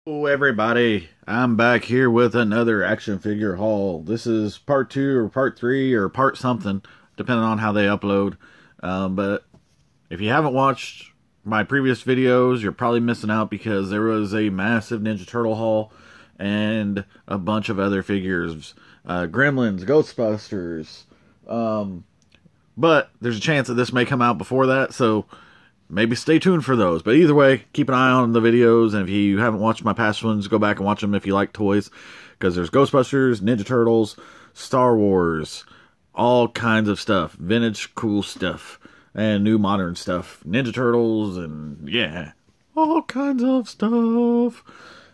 Oh, everybody, I'm back here with another action figure haul. This is part 2 or part 3 or part something, depending on how they upload. But if you haven't watched my previous videos, you're probably missing out because there was a massive Ninja Turtle haul and a bunch of other figures. Gremlins, Ghostbusters. But there's a chance that this may come out before that, so maybe stay tuned for those. But either way, keep an eye on the videos. And if you haven't watched my past ones, go back and watch them if you like toys. Because there's Ghostbusters, Ninja Turtles, Star Wars, all kinds of stuff. Vintage, cool stuff. And new modern stuff. Ninja Turtles, and yeah, all kinds of stuff.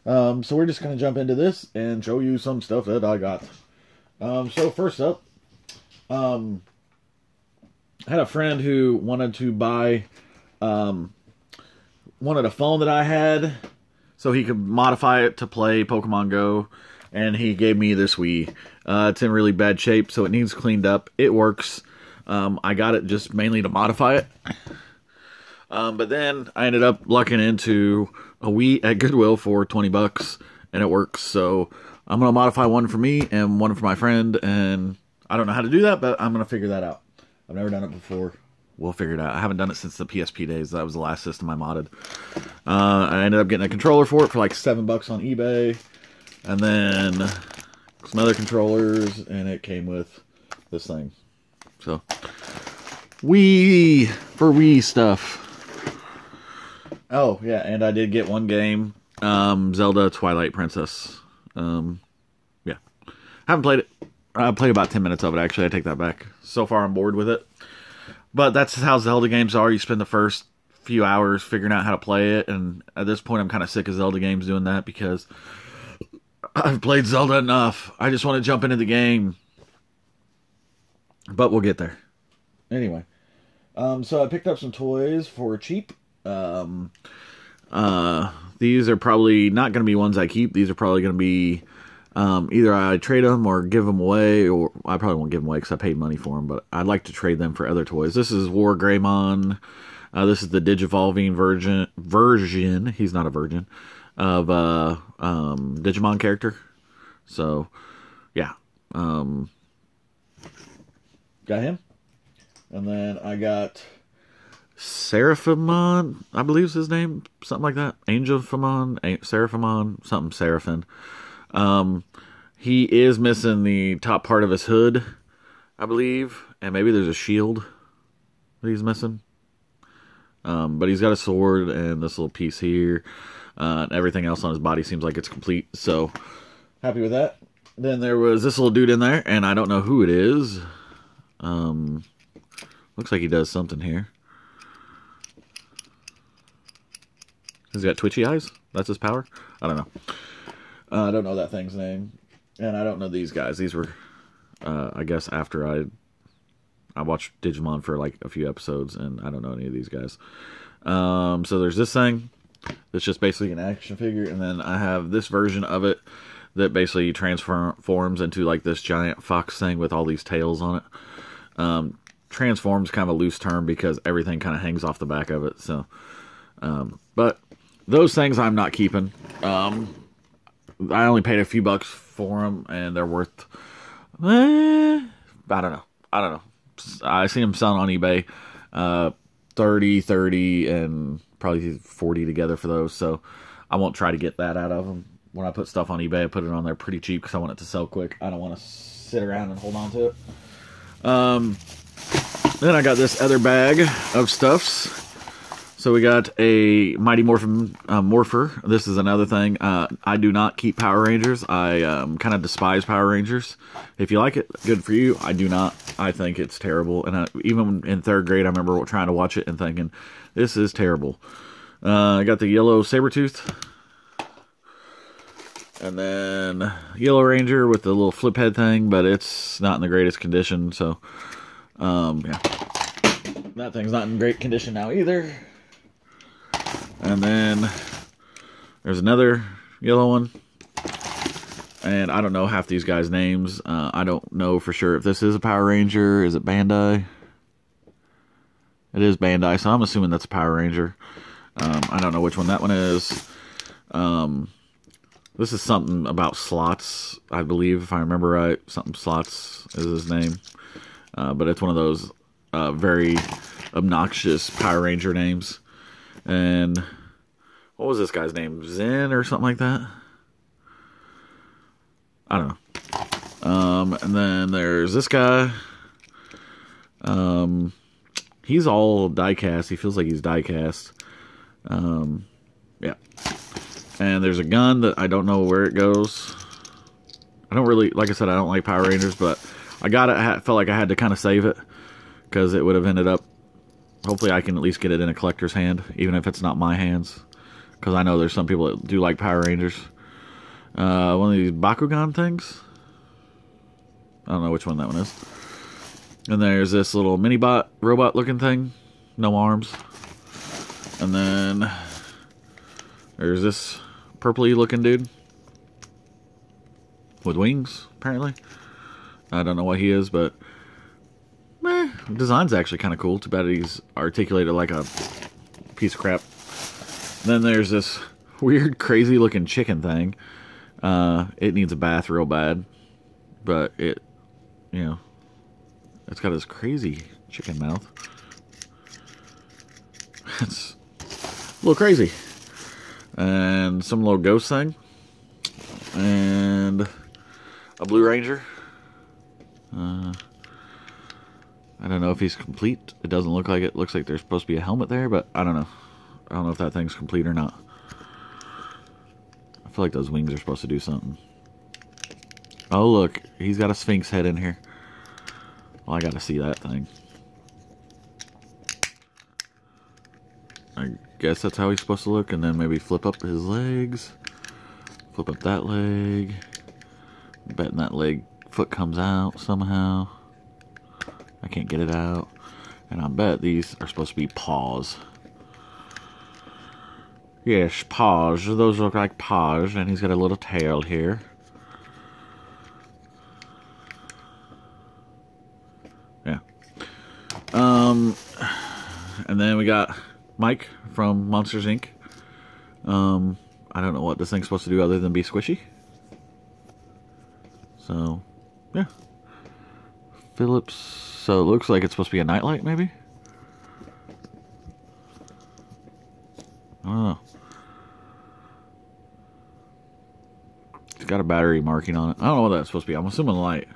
So we're just going to jump into this and show you some stuff that I got. So first up, I had a friend who wanted to buy... wanted a phone that I had so he could modify it to play Pokemon Go, and he gave me this Wii. It's in really bad shape, so it needs cleaned up. It works. I got it just mainly to modify it. But then I ended up lucking into a Wii at Goodwill for 20 bucks, and it works. So I'm going to modify one for me and one for my friend, and I don't know how to do that, but I'm going to figure that out. I've never done it before. We'll figure it out. I haven't done it since the PSP days. That was the last system I modded. I ended up getting a controller for it for like $7 on eBay. And then some other controllers. And it came with this thing. So, Wii for Wii stuff. Oh, yeah. And I did get one game. Zelda Twilight Princess. Yeah. Haven't played it. I played about 10 minutes of it, actually. I take that back. So far, I'm bored with it. But that's how Zelda games are. You spend the first few hours figuring out how to play it. And at this point, I'm kind of sick of Zelda games doing that because I've played Zelda enough. I just want to jump into the game. But we'll get there. Anyway. So I picked up some toys for cheap. These are probably not going to be ones I keep. These are probably going to be... either I trade them or give them away, or I probably won't give them away because I paid money for them, but I'd like to trade them for other toys. This is War Greymon. This is the Digivolving version. He's not a virgin of Digimon character. So, yeah. Got him. And then I got Seraphimon, I believe is his name. Something like that. Angelphimon, Seraphimon, something Seraphim. He is missing the top part of his hood, I believe, and maybe there's a shield that he's missing. But he's got a sword and this little piece here, and everything else on his body seems like it's complete, so happy with that. Then there was this little dude in there, and I don't know who it is. Looks like he does something here. He's got twitchy eyes? That's his power? I don't know. I don't know that thing's name. And I don't know these guys. These were, I guess, after I watched Digimon for like a few episodes, and I don't know any of these guys. So there's this thing that's just basically an action figure, and then I have this version of it that basically transforms into like this giant fox thing with all these tails on it. Transforms kind of a loose term because everything kind of hangs off the back of it. So, but those things I'm not keeping. I only paid a few bucks for them, and they're worth, I don't know. I see them selling on eBay, 30, and probably 40 together for those, so I won't try to get that out of them. When I put stuff on eBay, I put it on there pretty cheap because I want it to sell quick. I don't want to sit around and hold on to it. Then I got this other bag of stuffs. So we got a Mighty Morphin Morpher. This is another thing. I do not keep Power Rangers. I kind of despise Power Rangers. If you like it, good for you. I do not. I think it's terrible. And even in 3rd grade, I remember trying to watch it and thinking, this is terrible. I got the yellow Sabretooth. And then Yellow Ranger with the little flip head thing, but it's not in the greatest condition. So, yeah. That thing's not in great condition now either. And then there's another yellow one. And I don't know half these guys' names. I don't know for sure if this is a Power Ranger. Is it Bandai? It is Bandai, so I'm assuming that's a Power Ranger. I don't know which one that one is. This is something about Slots, I believe, if I remember right. Something Slots is his name. But it's one of those very obnoxious Power Ranger names. And what was this guy's name? Zen or something like that? I don't know. And then there's this guy. He's all die-cast. He feels like he's die-cast. Yeah. And there's a gun that I don't know where it goes. I don't really, like I said, I don't like Power Rangers, but I got it. I felt like I had to kind of save it because it would have ended up, hopefully I can at least get it in a collector's hand, even if it's not my hands, because I know there's some people that do like Power Rangers. One of these Bakugan things. I don't know which one that one is. And there's this little mini-bot, robot-looking thing. No arms. And then there's this purpley-looking dude with wings, apparently. I don't know what he is, but design's actually kind of cool. Too bad he's articulated like a piece of crap. Then there's this weird, crazy-looking chicken thing. It needs a bath real bad, but it, you know, it's got this crazy chicken mouth. It's a little crazy. And some little ghost thing. And a Blue Ranger. I don't know if he's complete. It doesn't look like it. Looks like there's supposed to be a helmet there, but I don't know. I don't know if that thing's complete or not. I feel like those wings are supposed to do something. Oh, look. He's got a Sphinx head in here. Well, I gotta see that thing. I guess that's how he's supposed to look, and then maybe flip up his legs. Flip up that leg. Betting that leg foot comes out somehow. I can't get it out. And I bet these are supposed to be paws. Yes, paws. Those look like paws, and he's got a little tail here. Yeah. And then we got Mike from Monsters, Inc. I don't know what this thing's supposed to do other than be squishy. So, yeah. Phillips. So it looks like it's supposed to be a nightlight, maybe? I don't know. It's got a battery marking on it. I don't know what that's supposed to be. I'm assuming light.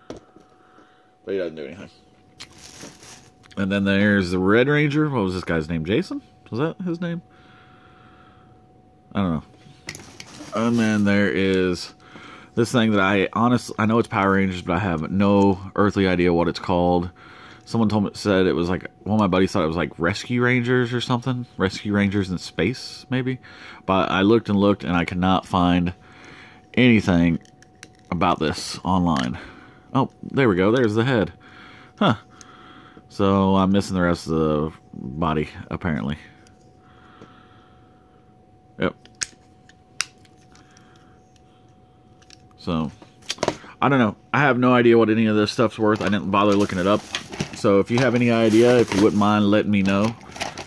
But he doesn't do anything. And then there's the Red Ranger. What was this guy's name? Jason? Was that his name? I don't know. And then there is this thing that I know it's Power Rangers, but I have no earthly idea what it's called. Someone said it was like, one of my buddies thought it was like Rescue Rangers or something. Rescue Rangers in Space, maybe. But I looked and looked, and I could not find anything about this online. Oh, there we go. There's the head. Huh. So I'm missing the rest of the body, apparently. Yep. So, I don't know. I have no idea what any of this stuff's worth. I didn't bother looking it up. So if you have any idea, if you wouldn't mind letting me know.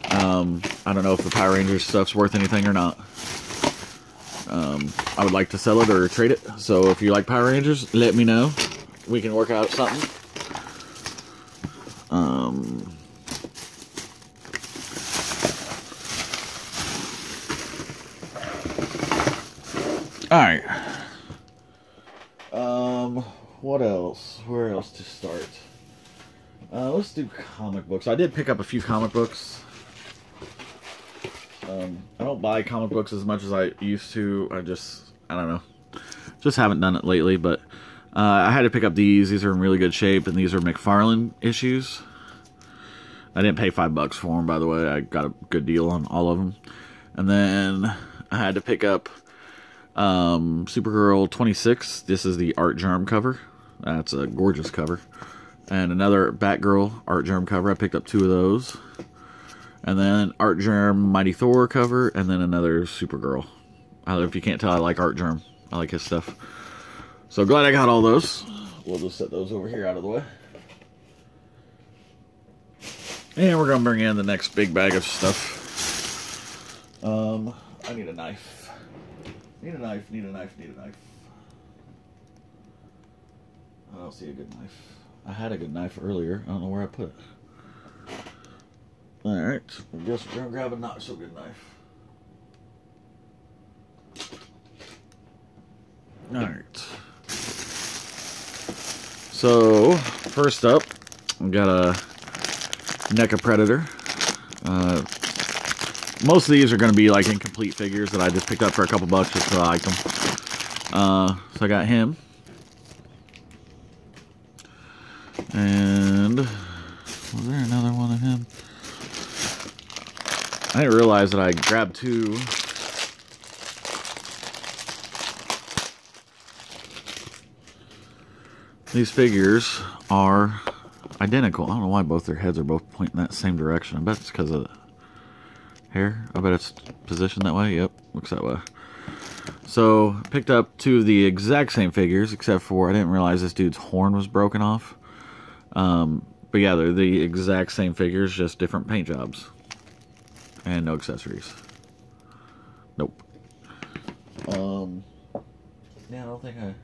I don't know if the Power Rangers stuff's worth anything or not. I would like to sell it or trade it. So if you like Power Rangers, let me know. We can work out something. Alright. What else? Where else to start? Let's do comic books. I did pick up a few comic books. I don't buy comic books as much as I used to. I don't know. Just haven't done it lately, but I had to pick up these. These are in really good shape, and these are McFarlane issues. I didn't pay $5 for them, by the way. I got a good deal on all of them. And then I had to pick up Supergirl 26. This is the Art Germ cover. That's a gorgeous cover. And another Batgirl Art Germ cover. I picked up 2 of those. And then Art Germ Mighty Thor cover. And then another Supergirl. If you can't tell, I like Art Germ. I like his stuff. So glad I got all those. We'll just set those over here out of the way. And we're going to bring in the next big bag of stuff. I need a knife. Need a knife, need a knife, need a knife. I don't see a good knife. I had a good knife earlier. I don't know where I put it. Alright, I guess we're going to grab a not so good knife. Alright. So, first up, we got a NECA Predator. Most of these are going to be like incomplete figures that I just picked up for a couple bucks just because I like them. So I got him. And was there another one of him? I didn't realize that I grabbed two. These figures are identical. I don't know why both their heads are both pointing that same direction. I bet it's because of the hair. I bet it's positioned that way. Yep, looks that way. So, picked up two of the exact same figures, except for I didn't realize this dude's horn was broken off. But yeah, they're the exact same figures, just different paint jobs. And no accessories. Nope. Yeah, I don't think I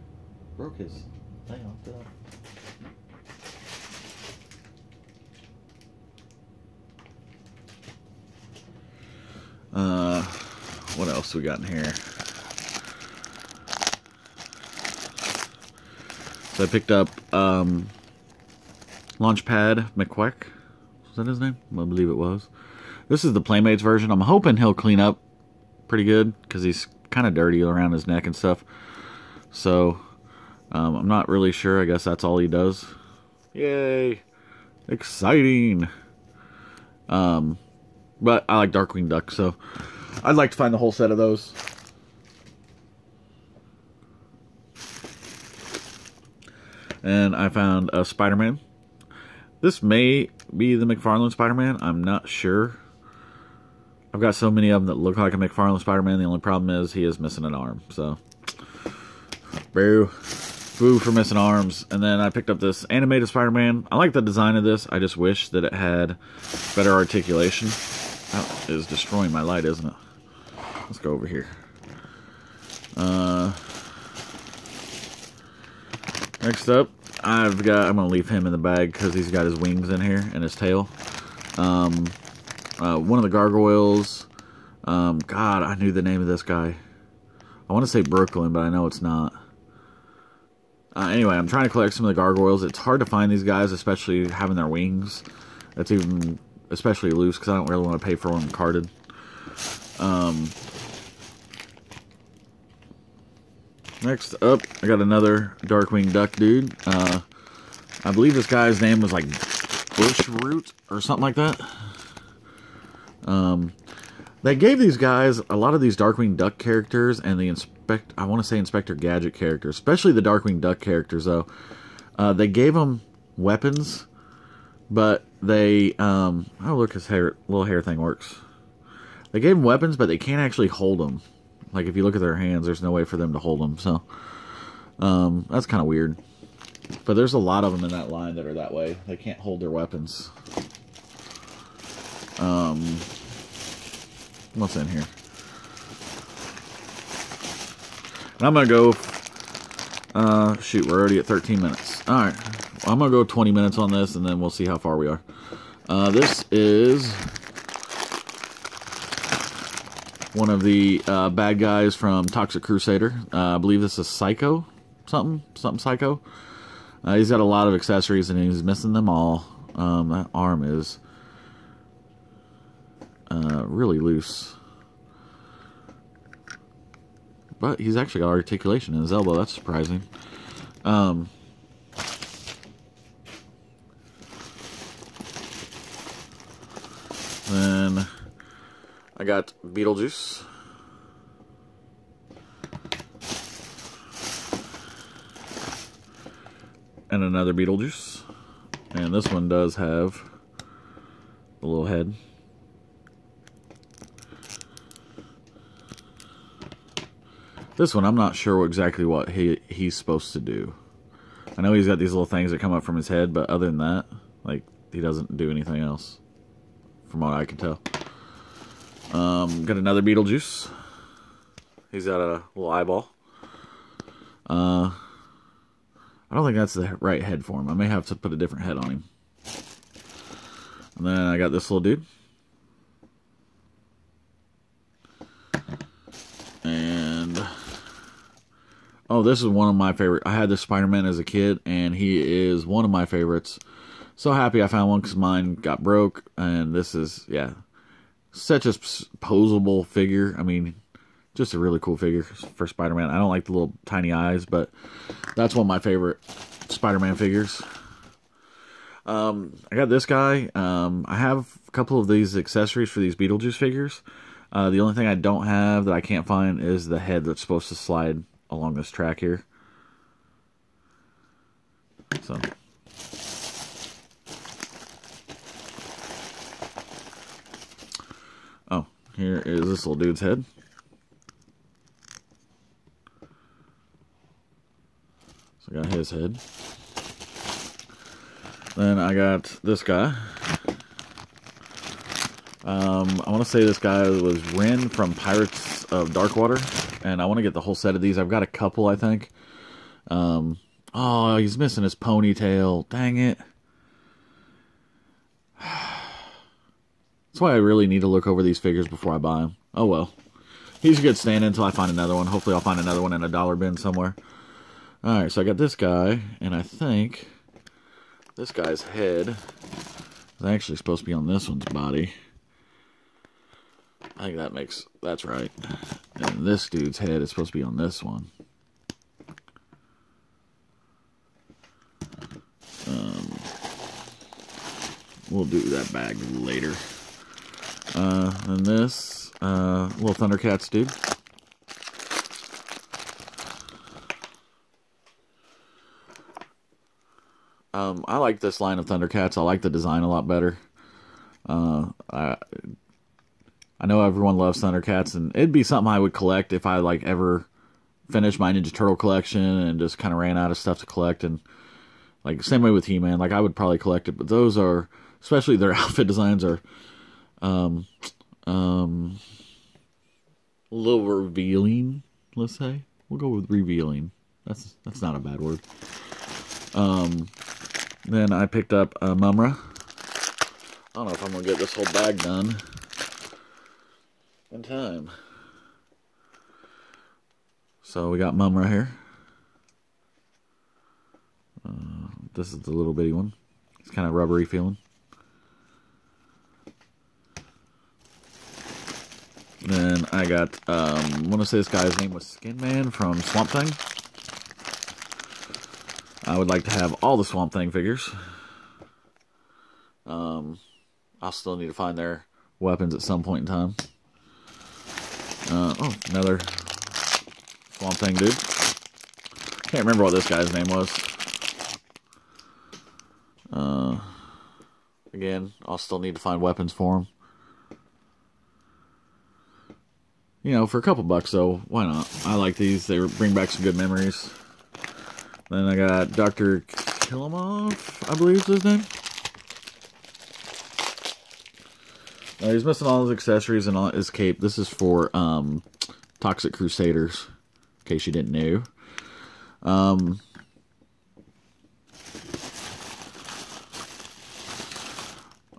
broke his thing off, did I? What else we got in here? So I picked up Launchpad McQuack. Was that his name? I believe it was. This is the Playmates version. I'm hoping he'll clean up pretty good because he's kind of dirty around his neck and stuff. So I'm not really sure. I guess that's all he does. Yay! Exciting! But I like Darkwing Duck, so I'd like to find the whole set of those. And I found a Spider-Man. This may be the McFarlane Spider-Man. I'm not sure. I've got so many of them that look like a McFarlane Spider-Man. The only problem is he is missing an arm. So, boo. Boo for missing arms. And then I picked up this animated Spider-Man. I like the design of this. I just wish that it had better articulation. That is destroying my light, isn't it? Let's go over here. Next up, I'm going to leave him in the bag because he's got his wings in here and his tail. One of the gargoyles. God, I knew the name of this guy. I want to say Brooklyn, but I know it's not. Anyway, I'm trying to collect some of the gargoyles. It's hard to find these guys, especially having their wings. That's even especially loose because I don't really want to pay for them carded. Next up, I got another Darkwing Duck dude. I believe this guy's name was like Bushroot or something like that. They gave these guys a lot of these Darkwing Duck characters and the I want to say Inspector Gadget characters, especially the Darkwing Duck characters though. They gave them weapons, but they oh look, his little hair thing works. They gave them weapons, but they can't actually hold them. Like if you look at their hands, there's no way for them to hold them. So that's kind of weird. But there's a lot of them in that line that are that way. They can't hold their weapons. What's in here? And I'm going to go... shoot, we're already at 13 minutes. Alright. Well, I'm going to go 20 minutes on this, and then we'll see how far we are. This is... one of the bad guys from Toxic Crusader. I believe this is Psycho. Something Psycho. He's got a lot of accessories, and he's missing them all. That arm is... really loose. But he's actually got articulation in his elbow. That's surprising. Then I got Beetlejuice. And another Beetlejuice. And this one does have the little head. This one, I'm not sure exactly what he's supposed to do. I know he's got these little things that come up from his head, but other than that, like, he doesn't do anything else, from what I can tell. Got another Beetlejuice. He's got a little eyeball. I don't think that's the right head for him. I may have to put a different head on him. And then I got this little dude. And oh, this is one of my favorite. I had this Spider-Man as a kid, and he is one of my favorites. So happy I found one because mine got broke. And this is, yeah, such a posable figure. I mean, just a really cool figure for Spider-Man. I don't like the little tiny eyes, but that's one of my favorite Spider-Man figures. I got this guy. I have a couple of these accessories for these Beetlejuice figures. The only thing I don't have that I can't find is the head that's supposed to slide along this track here. So. Oh, here is this little dude's head. So I got his head. Then I got this guy. I want to say this guy was Ren from Pirates of Darkwater, and I want to get the whole set of these. I've got a couple, I think. Oh, he's missing his ponytail. Dang it. That's why I really need to look over these figures before I buy them. Oh well. He's a good stand-in until I find another one. Hopefully I'll find another one in a dollar bin somewhere. Alright, so I got this guy, and I think this guy's head is actually supposed to be on this one's body. I think that's right. And this dude's head is supposed to be on this one. We'll do that bag later. And this little Thundercats dude. I like this line of Thundercats. I like the design a lot better. I know everyone loves Thundercats, and it'd be something I would collect if I like ever finished my Ninja Turtle collection and just kind of ran out of stuff to collect. And like same way with He-Man, like I would probably collect it, but those are, especially their outfit designs, are a little revealing. Let's say we'll go with revealing. That's not a bad word. Then I picked up Mumm-Ra. I don't know if I'm gonna get this whole bag done in time. So we got Mumm-Ra here. This is the little bitty one. It's kind of rubbery feeling. Then I got, I want to say this guy's name was Skin Man from Swamp Thing. I would like to have all the Swamp Thing figures. I'll still need to find their weapons at some point in time. Oh, another Swamp Thing dude. Can't remember what this guy's name was. Again, I'll still need to find weapons for him. You know, for a couple bucks though, why not? I like these. They bring back some good memories. Then I got Dr. Kilimov, I believe is his name. He's missing all his accessories and all his cape. This is for Toxic Crusaders, in case you didn't know.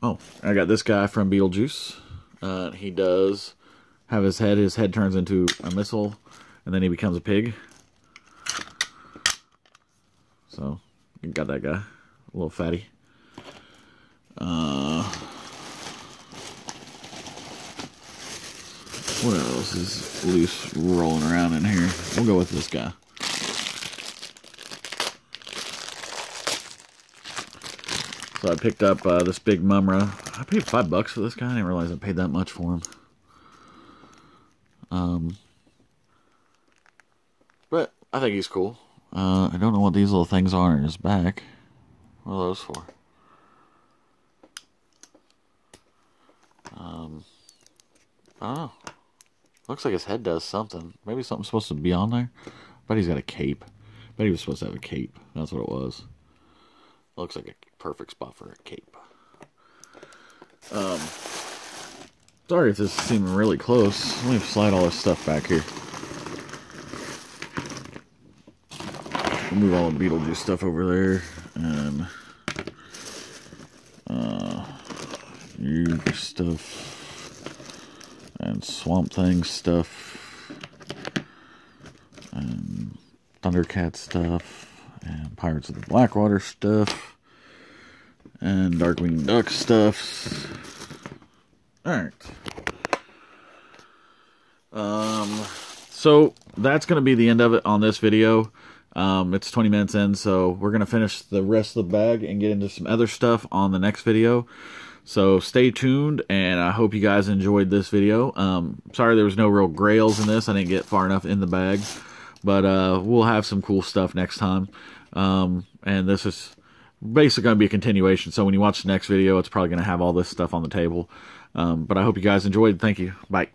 Oh, I got this guy from Beetlejuice. He does have his head turns into a missile, and then he becomes a pig. So, you got that guy. A little fatty. What else is loose rolling around in here? We'll go with this guy. So I picked up this big Mumm-Ra. I paid $5 for this guy. I didn't realize I paid that much for him. But I think he's cool. I don't know what these little things are in his back. What are those for? I don't know. Looks like his head does something. Maybe something's supposed to be on there. But he's got a cape. Bet he was supposed to have a cape. That's what it was. Looks like a perfect spot for a cape. Sorry if this is seeming really close. Let me slide all this stuff back here. move all the Beetlejuice stuff over there, and you stuff, and Swamp Thing stuff, and Thundercat stuff, and Pirates of the Blackwater stuff, and Darkwing Duck stuff. Alright. So that's going to be the end of it on this video. It's 20 minutes in, so we're going to finish the rest of the bag and get into some other stuff on the next video. So stay tuned, and I hope you guys enjoyed this video. Sorry there was no real grails in this. I didn't get far enough in the bag. But we'll have some cool stuff next time. And this is basically going to be a continuation. So when you watch the next video, it's probably going to have all this stuff on the table. But I hope you guys enjoyed. Thank you. Bye.